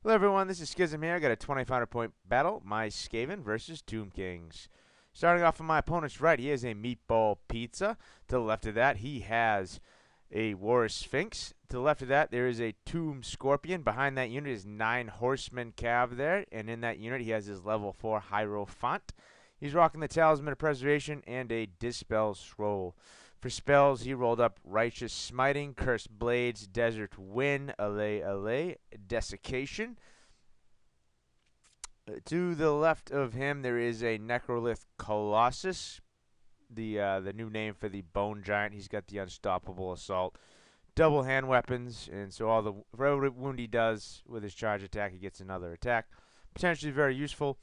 Hello everyone, this is Schism here. I got a 2500 point battle, my Skaven versus Tomb Kings. Starting off on my opponent's right, he has a meatball pizza. To the left of that, he has a War Sphinx. To the left of that, there is a Tomb Scorpion. Behind that unit is 9 Horsemen Cav there, and in that unit he has his level 4 Hierophant. He's rocking the Talisman of Preservation and a Dispel Scroll. For spells, he rolled up Righteous Smiting, Cursed Blades, Desert Wind, Allay, Desiccation. To the left of him, there is a Necrolith Colossus, the new name for the Bone Giant. He's got the Unstoppable Assault, double hand weapons, and so for every wound he does with his charge attack, he gets another attack. Potentially very useful.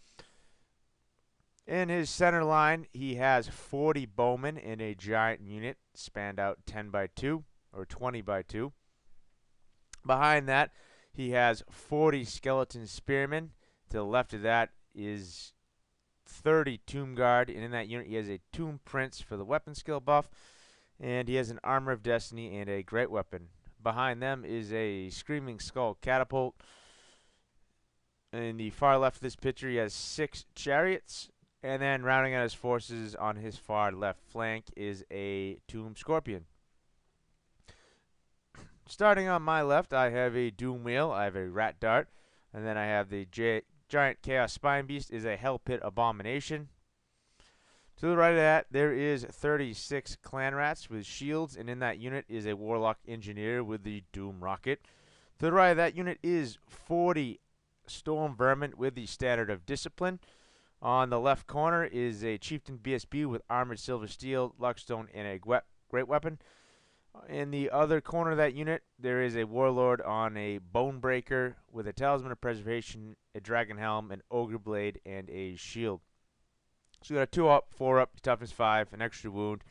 In his center line, he has 40 bowmen in a giant unit, spanned out 10 by 2 or 20 by 2. Behind that, he has 40 skeleton spearmen. To the left of that is 30 Tomb Guard, and in that unit he has a Tomb Prince for the weapon skill buff, and he has an Armor of Destiny and a Great Weapon. Behind them is a Screaming Skull Catapult. In the far left of this picture, he has 6 chariots. And then rounding out his forces on his far left flank is a Tomb Scorpion. Starting on my left, I have a Doom Wheel, I have a Rat Dart, and then I have the Giant Chaos Spine Beast is a Hell Pit Abomination. To the right of that, there is 36 Clan Rats with shields, and in that unit is a Warlock Engineer with the Doom Rocket. To the right of that unit is 40 Storm Vermin with the Standard of Discipline. On the left corner is a Chieftain BSB with Armored Silver Steel, Luckstone, and a Great Weapon. In the other corner of that unit, there is a Warlord on a Bonebreaker with a Talisman of Preservation, a Dragon Helm, an Ogre Blade, and a Shield. So we got a 2 up, 4 up, Toughness 5, an extra wound,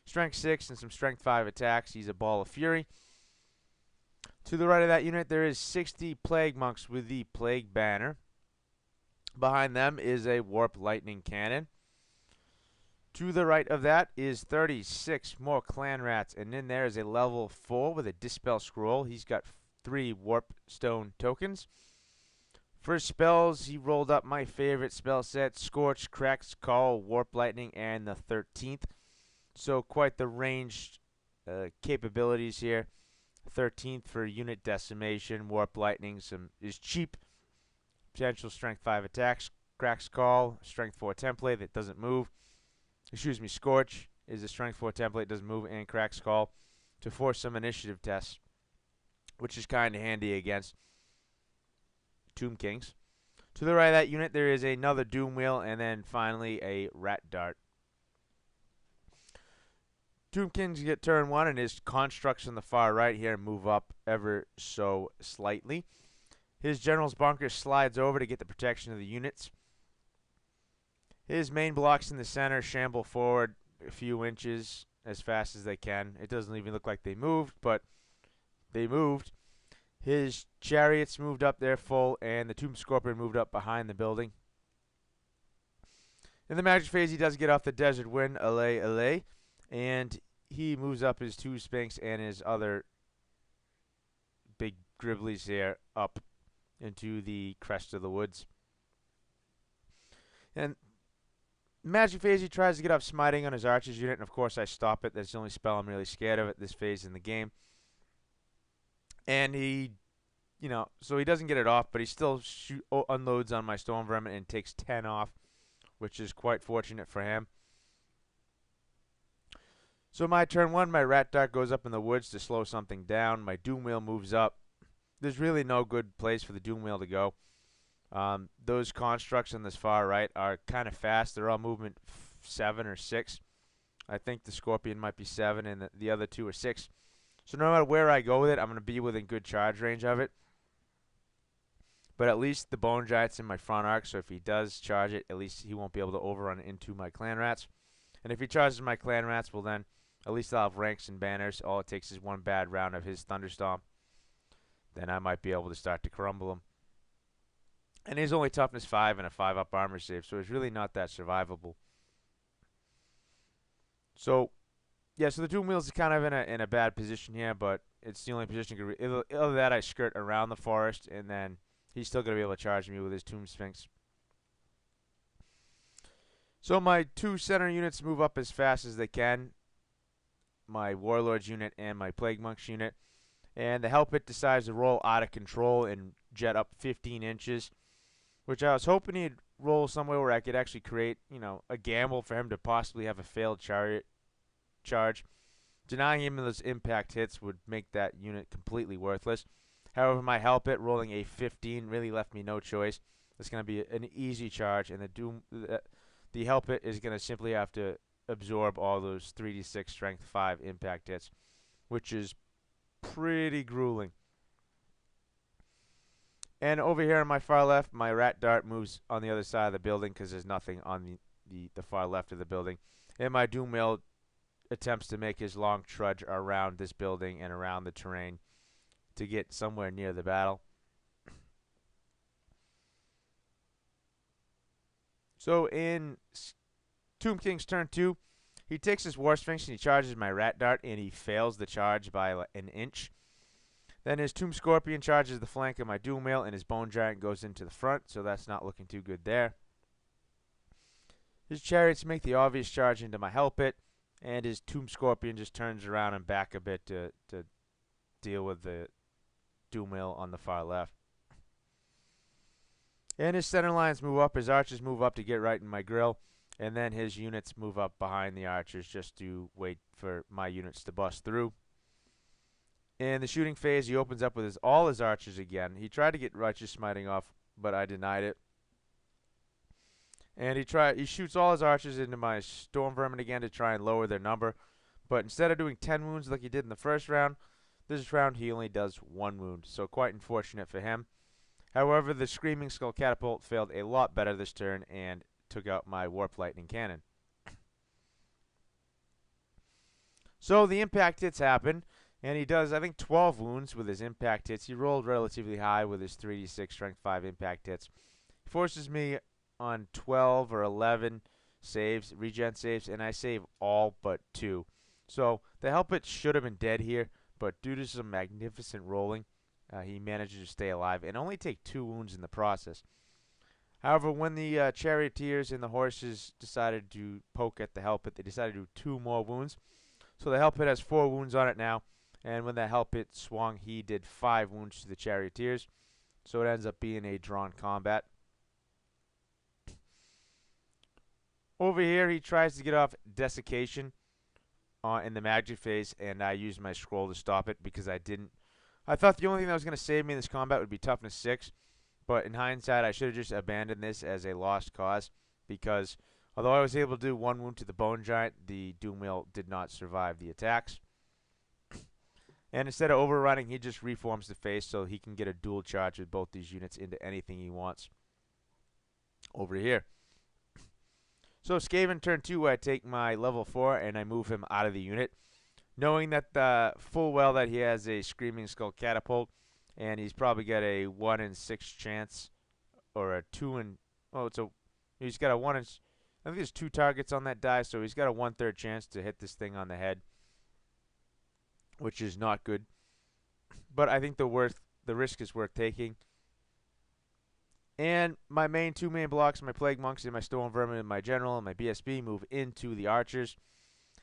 Strength 6, and some Strength 5 attacks. He's a Ball of Fury. To the right of that unit, there is 60 Plague Monks with the Plague Banner. Behind them is a Warp Lightning Cannon. To the right of that is 36 more Clan Rats, and in there is a level 4 with a Dispel Scroll. He's got 3 Warp Stone tokens. For spells, he rolled up my favorite spell set, Scorch, Crack's Call, Warp Lightning, and the 13th. So quite the ranged capabilities here. 13th for unit decimation, Warp Lightning is cheap. Potential Strength 5 attacks, Crack's Call, Strength 4 template that doesn't move. Scorch is a Strength 4 template, doesn't move, and Crack's Call to force some initiative tests, which is kind of handy against Tomb Kings. To the right of that unit, there is another Doom Wheel, and then finally a Rat Dart. Tomb Kings get turn 1, and his constructs on the far right here move up ever so slightly. His General's Bunker slides over to get the protection of the units. His main blocks in the center shamble forward a few inches as fast as they can. It doesn't even look like they moved, but they moved. His chariots moved up there full, and the Tomb Scorpion moved up behind the building. In the magic phase, he does get off the Desert Wind, Allay, and he moves up his 2 Sphinx and his other big Gribblies here up into the crest of the woods. And magic phase, he tries to get up Smiting on his Archers unit, and of course I stop it. That's the only spell I'm really scared of at this phase in the game. And he, so he doesn't get it off, but he still unloads on my Storm Vermin and takes 10 off, which is quite fortunate for him. So my turn 1, my Rat Dart goes up in the woods to slow something down. My Doom Wheel moves up. There's really no good place for the Doom Wheel to go. Those constructs on this far right are kind of fast. They're all movement 7 or 6. I think the Scorpion might be 7 and the other 2 are 6. So no matter where I go with it, I'm going to be within good charge range of it. But at least the Bone Giant's in my front arc, so if he does charge it, at least he won't be able to overrun into my Clan Rats. And if he charges my Clan Rats, well then, at least I'll have ranks and banners. All it takes is one bad round of his Thunderstomp. Then I might be able to start to crumble him. And he's only toughness 5 and a 5 up armor save, so it's really not that survivable. So, yeah, so the Doom Wheels is kind of in a bad position here, but it's the only position. Either that, I skirt around the forest, and then he's still going to be able to charge me with his Tomb Sphinx. So my 2 center units move up as fast as they can. My Warlords unit and my Plague Monks unit. And the Hellpit decides to roll out of control and jet up 15 inches. Which I was hoping he'd roll somewhere where I could actually create, a gamble for him to possibly have a failed chariot charge. Denying him those impact hits would make that unit completely worthless. However, my Hellpit rolling a 15 really left me no choice. It's going to be an easy charge, and the Hellpit is going to simply have to absorb all those 3d6 strength 5 impact hits, which is pretty grueling. And over here on my far left, my Rat Dart moves on the other side of the building because there's nothing on the far left of the building. And my Doom Wheel attempts to make his long trudge around this building and around the terrain to get somewhere near the battle. So in Tomb King's turn 2, he takes his War Sphinx and he charges my Rat Dart, and he fails the charge by an inch. Then his Tomb Scorpion charges the flank of my Doom Wheel, and his Bone Giant goes into the front, so that's not looking too good there. His Chariots make the obvious charge into my Hellpit, and his Tomb Scorpion just turns around and back a bit to deal with the Doom Wheel on the far left. And his center lines move up, his archers move up to get right in my grill, and then his units move up behind the archers just to wait for my units to bust through. In the shooting phase, he opens up with all his archers again. He tried to get Righteous Smiting off, but I denied it. And he shoots all his archers into my Storm Vermin again to try and lower their number. But instead of doing 10 wounds like he did in the first round, this round he only does 1 wound. So quite unfortunate for him. However, the Screaming Skull Catapult failed a lot better this turn and took out my Warp Lightning Cannon. So the impact hits happen. And he does, I think, 12 wounds with his impact hits. He rolled relatively high with his 3d6 strength 5 impact hits. He forces me on 12 or 11 saves, regen saves, and I save all but 2. So the Hellpit should have been dead here, but due to some magnificent rolling, he manages to stay alive and only take 2 wounds in the process. However, when the Charioteers and the horses decided to poke at the Hellpit, they decided to do 2 more wounds. So the Hellpit has 4 wounds on it now. And when the Hellpit swung, he did 5 wounds to the Charioteers. So it ends up being a drawn combat. Over here, he tries to get off Desiccation in the magic phase, and I used my scroll to stop it because I didn't. I thought the only thing that was going to save me in this combat would be toughness 6. But in hindsight, I should have just abandoned this as a lost cause because although I was able to do 1 wound to the Bone Giant, the Doom Wheel did not survive the attacks. And instead of overrunning, he just reforms the face so he can get a dual charge with both these units into anything he wants over here. So Skaven turn 2, I take my level 4 and I move him out of the unit, knowing that full well that he has a Screaming Skull Catapult, and he's probably got a 1 in 6 chance, or a 2 in, he's got a 1 in, I think there's 2 targets on that die, so he's got a 1/3 chance to hit this thing on the head, which is not good. But I think the risk is worth taking. And my 2 main blocks, my Plague Monks and my Storm Vermin and my General and my BSB move into the Archers.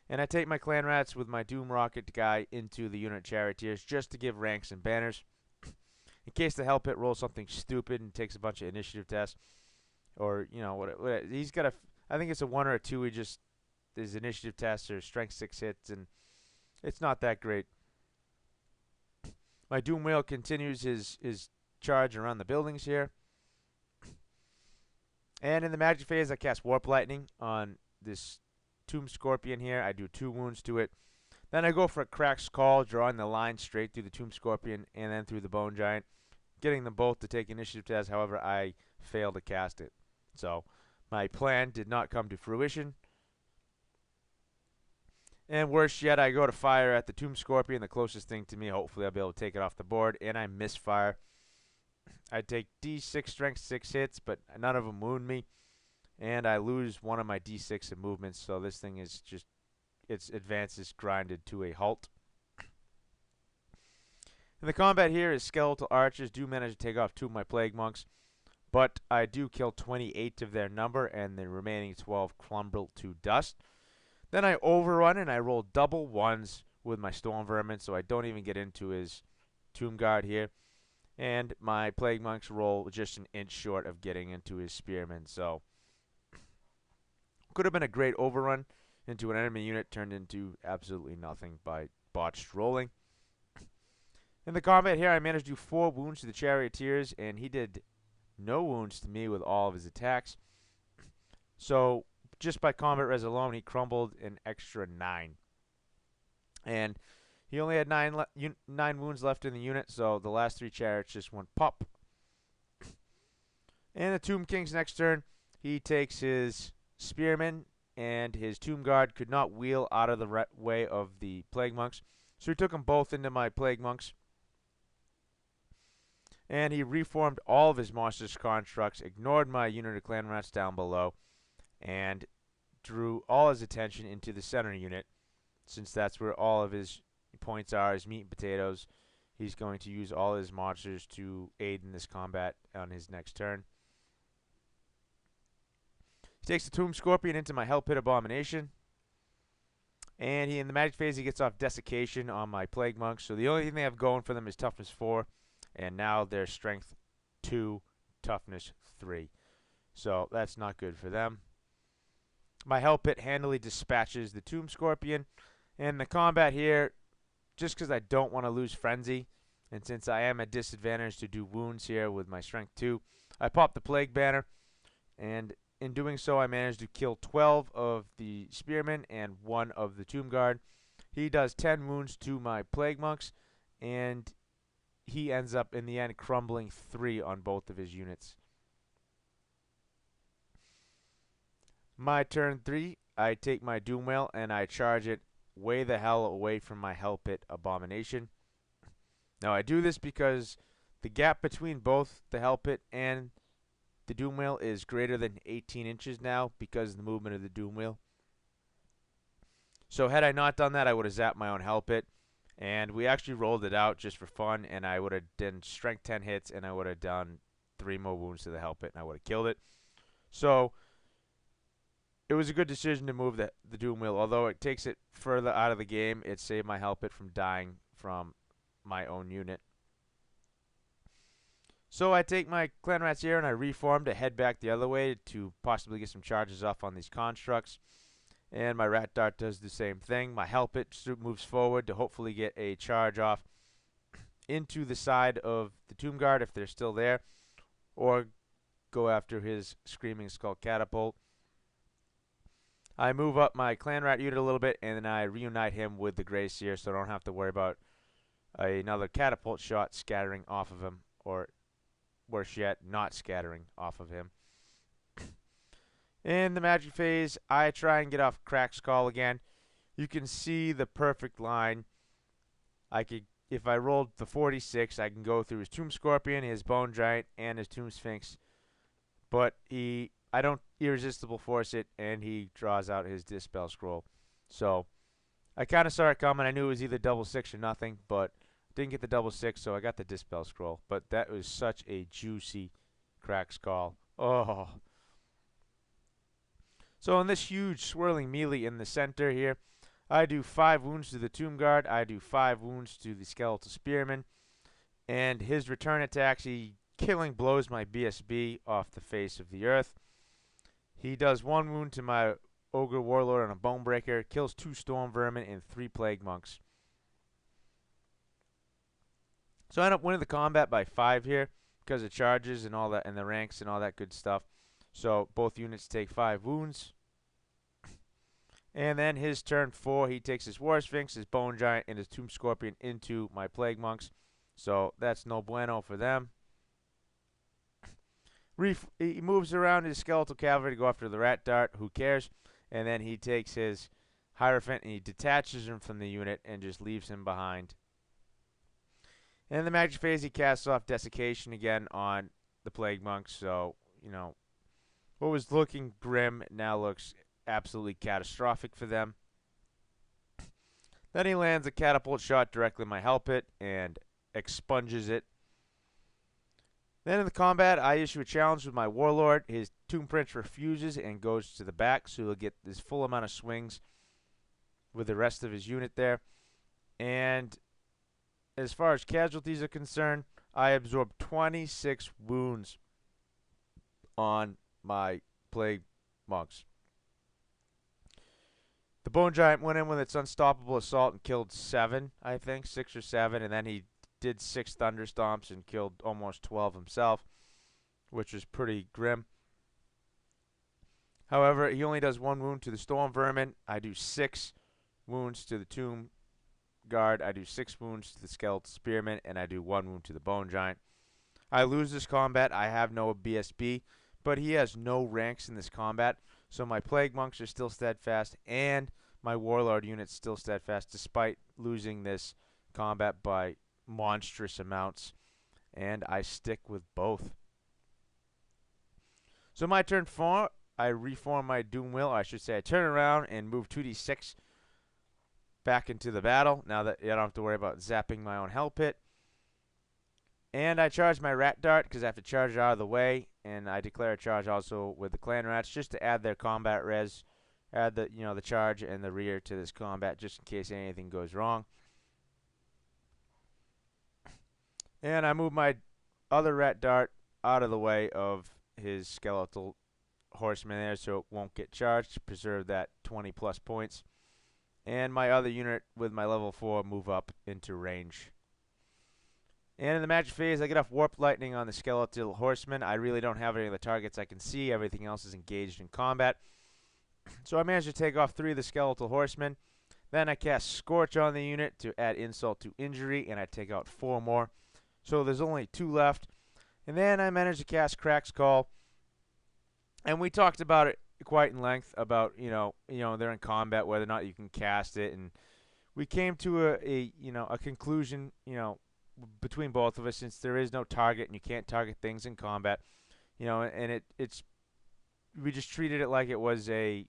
And I take my Clan Rats with my Doom Rocket guy into the unit Charioteers just to give ranks and banners. In case the Hellpit rolls something stupid and takes a bunch of initiative tests. Or, what he's got I think it's a 1 or a 2. His initiative tests or strength 6 hits, and it's not that great. My Doom Wheel continues his charge around the buildings here. And in the magic phase, I cast Warp Lightning on this Tomb Scorpion here. I do 2 wounds to it. Then I go for a Cracked Skull, drawing the line straight through the Tomb Scorpion and then through the Bone Giant, getting them both to take initiative tests. However, I failed to cast it. So my plan did not come to fruition. And worse yet, I go to fire at the Tomb Scorpion, the closest thing to me. Hopefully I'll be able to take it off the board, and I misfire. I take D6 strength 6 hits, but none of them wound me. And I lose 1 of my D6 in movements, so this thing is just, its advance is grinded to a halt. In the combat here, his skeletal archers do manage to take off 2 of my plague monks, but I do kill 28 of their number, and the remaining 12 crumble to dust. Then I overrun and I roll double ones with my storm vermin, so I don't even get into his tomb guard here. And my plague monks roll just an inch short of getting into his spearmen, so could have been a great overrun into an enemy unit, turned into absolutely nothing by botched rolling. In the combat here, I managed to do 4 wounds to the charioteers, and he did no wounds to me with all of his attacks. So just by combat res alone, he crumbled an extra 9. And he only had 9 wounds left in the unit, so the last 3 chariots just went pop. And the Tomb King's next turn, he takes his spearmen, and his tomb guard could not wheel out of the way of the plague monks, so he took them both into my plague monks. And he reformed all of his monstrous constructs, ignored my unit of clan rats down below, and drew all his attention into the center unit, since that's where all of his points are, his meat and potatoes. He's going to use all his monsters to aid in this combat on his next turn. He takes the Tomb Scorpion into my Hell Pit Abomination. And in the magic phase, he gets off Desiccation on my Plague Monks. So the only thing they have going for them is Toughness 4. And now they're Strength 2, Toughness 3. So that's not good for them. My Hell Pit handily dispatches the Tomb Scorpion. And the combat here, just because I don't want to lose Frenzy, and since I am at disadvantage to do wounds here with my Strength 2, I pop the Plague Banner. And in doing so, I managed to kill 12 of the Spearmen and 1 of the Tomb Guard. He does 10 wounds to my Plague Monks, and he ends up, in the end, crumbling 3 on both of his units. My turn 3, I take my Doom Whale, and I charge it way the hell away from my Hell Pit Abomination. Now, I do this because the gap between both the Hell Pit and the Doom Wheel is greater than 18 inches now because of the movement of the Doom Wheel. So had I not done that, I would have zapped my own Hell Pit. And we actually rolled it out just for fun, and I would have done Strength 10 hits, and I would have done 3 more wounds to the Hell Pit, and I would have killed it. So it was a good decision to move the Doom Wheel. Although it takes it further out of the game, it saved my Hell Pit from dying from my own unit. So I take my Clan Rats here and I reform to head back the other way to possibly get some charges off on these constructs. And my Rat Dart does the same thing. My Hell Pit moves forward to hopefully get a charge off into the side of the Tomb Guard if they're still there, or go after his Screaming Skull Catapult. I move up my Clan Rat unit a little bit, and then I reunite him with the Grey Seer, so I don't have to worry about another catapult shot scattering off of him, or worse yet, not scattering off of him. In the magic phase, I try and get off Crack's Call again. You can see the perfect line. If I rolled the 46, I can go through his Tomb Scorpion, his Bone Giant, and his Tomb Sphinx. But I don't Irresistible Force it, and he draws out his Dispel Scroll. So I kind of saw it coming. I knew it was either double 6 or nothing, but didn't get the double 6, so I got the Dispel Scroll. But that was such a juicy Crack's Call. Oh. So in this huge swirling melee in the center here, I do 5 wounds to the Tomb Guard. I do 5 wounds to the Skeletal Spearman. And his return attacks, he killing blows my BSB off the face of the earth. He does 1 wound to my Ogre Warlord on a Bonebreaker, kills 2 Storm Vermin and 3 Plague Monks. So I end up winning the combat by 5 here because of charges and all that, and the ranks and all that good stuff. So both units take 5 wounds. And then his turn 4, he takes his War Sphinx, his Bone Giant, and his Tomb Scorpion into my Plague Monks. So that's no bueno for them. He moves around his Skeletal Cavalry to go after the Rat Dart. Who cares? And then he takes his Hierophant and he detaches him from the unit and just leaves him behind. And in the magic phase, he casts off Desiccation again on the Plague Monks. So, you know, what was looking grim now looks absolutely catastrophic for them. Then he lands a catapult shot directly in my Hell Pit, and expunges it. Then in the combat, I issue a challenge with my Warlord. His Tomb Prince refuses and goes to the back, so he'll get this full amount of swings with the rest of his unit there. And as far as casualties are concerned, I absorbed 26 wounds on my Plague Monks. The Bone Giant went in with its unstoppable assault and killed 7, I think, 6 or 7, and then he did 6 thunderstomps and killed almost 12 himself, which was pretty grim. However, he only does 1 wound to the Storm Vermin. I do 6 wounds to the Tomb Guard. I do 6 wounds to the Skeletal Spearman, and I do 1 wound to the Bone Giant. I lose this combat. I have no BSB, but he has no ranks in this combat, so my Plague Monks are still steadfast, and my Warlord unit's still steadfast, despite losing this combat by monstrous amounts, and I stick with both. So my turn 4, I reform my Doom Wheel, or I should say I turn around and move 2d6 back into the battle, now that I don't have to worry about zapping my own Hell Pit. And I charge my Rat Dart, because I have to charge it out of the way, and I declare a charge also with the Clan Rats, just to add their combat res, add the the charge and the rear to this combat, just in case anything goes wrong. And I move my other Rat Dart out of the way of his Skeletal Horseman there, so it won't get charged, to preserve that 20 plus points. And my other unit with my level 4 move up into range. And in the magic phase, I get off Warp Lightning on the Skeletal Horseman. I really don't have any of the targets I can see. Everything else is engaged in combat. So I managed to take off 3 of the Skeletal Horsemen. Then I cast Scorch on the unit to add insult to injury, and I take out 4 more. So there's only 2 left. And then I managed to cast Crack's Call. And we talked about it quite in length about, they're in combat, whether or not you can cast it. And we came to a conclusion, between both of us, since there is no target and you can't target things in combat, and we just treated it like it was a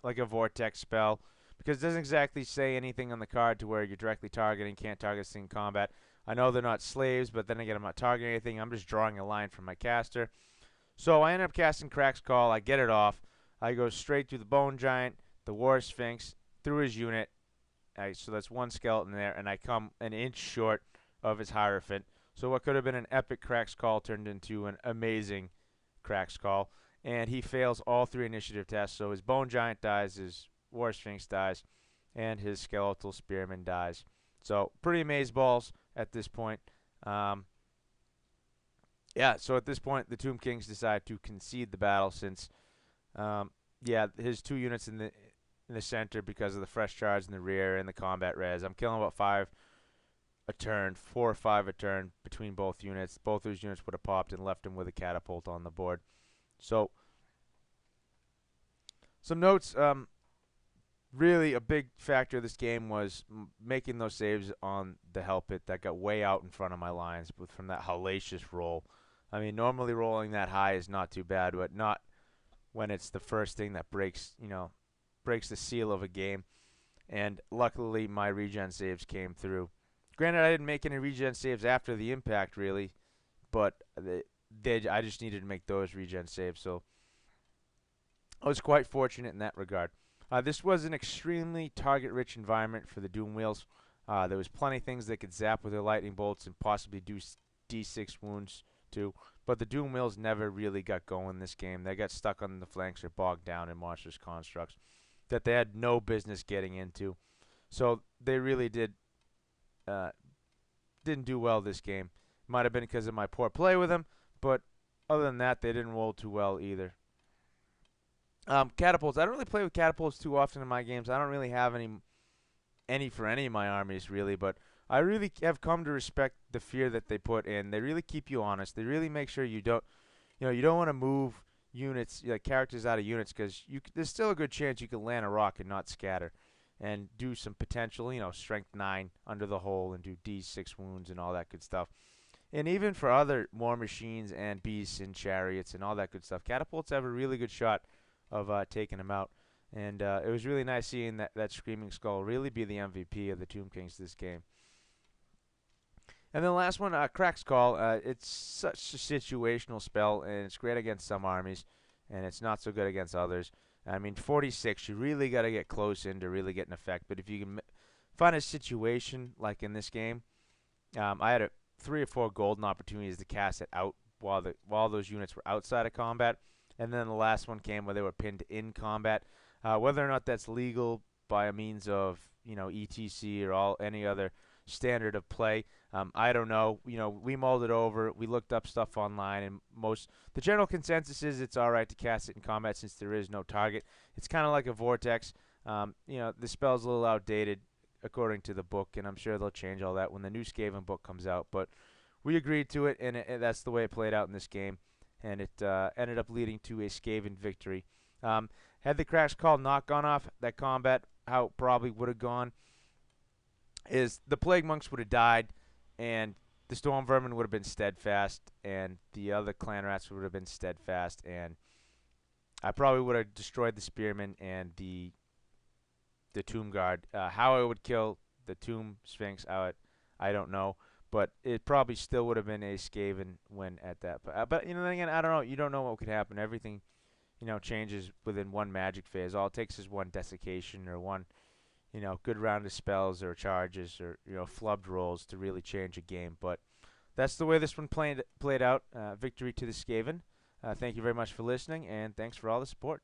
vortex spell, because it doesn't exactly say anything on the card to where you're directly targeting, can't target things in combat. I know they're not slaves, but then again, I'm not targeting anything. I'm just drawing a line from my caster. So I end up casting Crack's Call. I get it off. I go straight through the Bone Giant, the War Sphinx, through his unit. So that's 1 skeleton there, and I come an inch short of his Hierophant. So what could have been an epic Crack's Call turned into an amazing Crack's Call. And he fails all 3 initiative tests. So his Bone Giant dies, his War Sphinx dies, and his Skeletal Spearman dies. So pretty amazeballs at this point. So at this point, the Tomb Kings decide to concede the battle, since, his 2 units in the center, because of the fresh charge in the rear and the combat res. I'm killing about 5 a turn, 4 or 5 a turn between both units. Both those units would have popped and left him with a catapult on the board. So, some notes. Really, a big factor of this game was making those saves on the Hell Pit that got way out in front of my lines from that hellacious roll. I mean, normally rolling that high is not too bad, but not when it's the first thing that breaks the seal of a game. And luckily, my regen saves came through. Granted, I didn't make any regen saves after the impact, really, but I just needed to make those regen saves, so I was quite fortunate in that regard. This was an extremely target-rich environment for the Doom Wheels. There was plenty of things they could zap with their lightning bolts and possibly do D6 wounds to, but the Doom Wheels never really got going this game. They got stuck on the flanks or bogged down in monstrous constructs that they had no business getting into. So they really didn't do well this game. Might have been because of my poor play with them, but other than that, they didn't roll too well either. Catapults. I don't really play with catapults too often in my games. I don't really have any for any of my armies, really, but I really have come to respect the fear that they put in. They really keep you honest. They really make sure you don't want to move units, characters out of units, because there's still a good chance you can land a rock and not scatter, and do some potential, strength 9 under the hole and do D6 wounds and all that good stuff. And even for other war machines and beasts and chariots and all that good stuff, catapults have a really good shot of taking them out. And it was really nice seeing that Screaming Skull really be the MVP of the Tomb Kings this game. And then the last one, Crack's Call. It's such a situational spell, and it's great against some armies, and it's not so good against others. I mean, 46, you really got to get close in to really get an effect. But if you can find a situation like in this game, I had 3 or 4 golden opportunities to cast it out while those units were outside of combat, and then the last one came where they were pinned in combat. Whether or not that's legal by a means of ETC or any other standard of play, I don't know. We mulled it over. We looked up stuff online, and the general consensus is it's all right to cast it in combat since there is no target. It's kind of like a vortex. The spell's a little outdated according to the book, and I'm sure they'll change all that when the new Skaven book comes out. But we agreed to it, and that's the way it played out in this game, and it ended up leading to a Skaven victory. Had the Crack's Call not gone off, that combat, how it probably would have gone is the Plague Monks would have died, and the Storm Vermin would have been steadfast, and the other Clan Rats would have been steadfast, and I probably would have destroyed the Spearmen and the Tomb Guard. How I would kill the Tomb Sphinx, I don't know, but it probably still would have been a Skaven win at that. But then again, I don't know. You don't know what could happen. Everything, changes within one magic phase. All it takes is one desiccation or one, good round of spells or charges or flubbed rolls to really change a game. But that's the way this one played out. Victory to the Skaven. Thank you very much for listening, and thanks for all the support.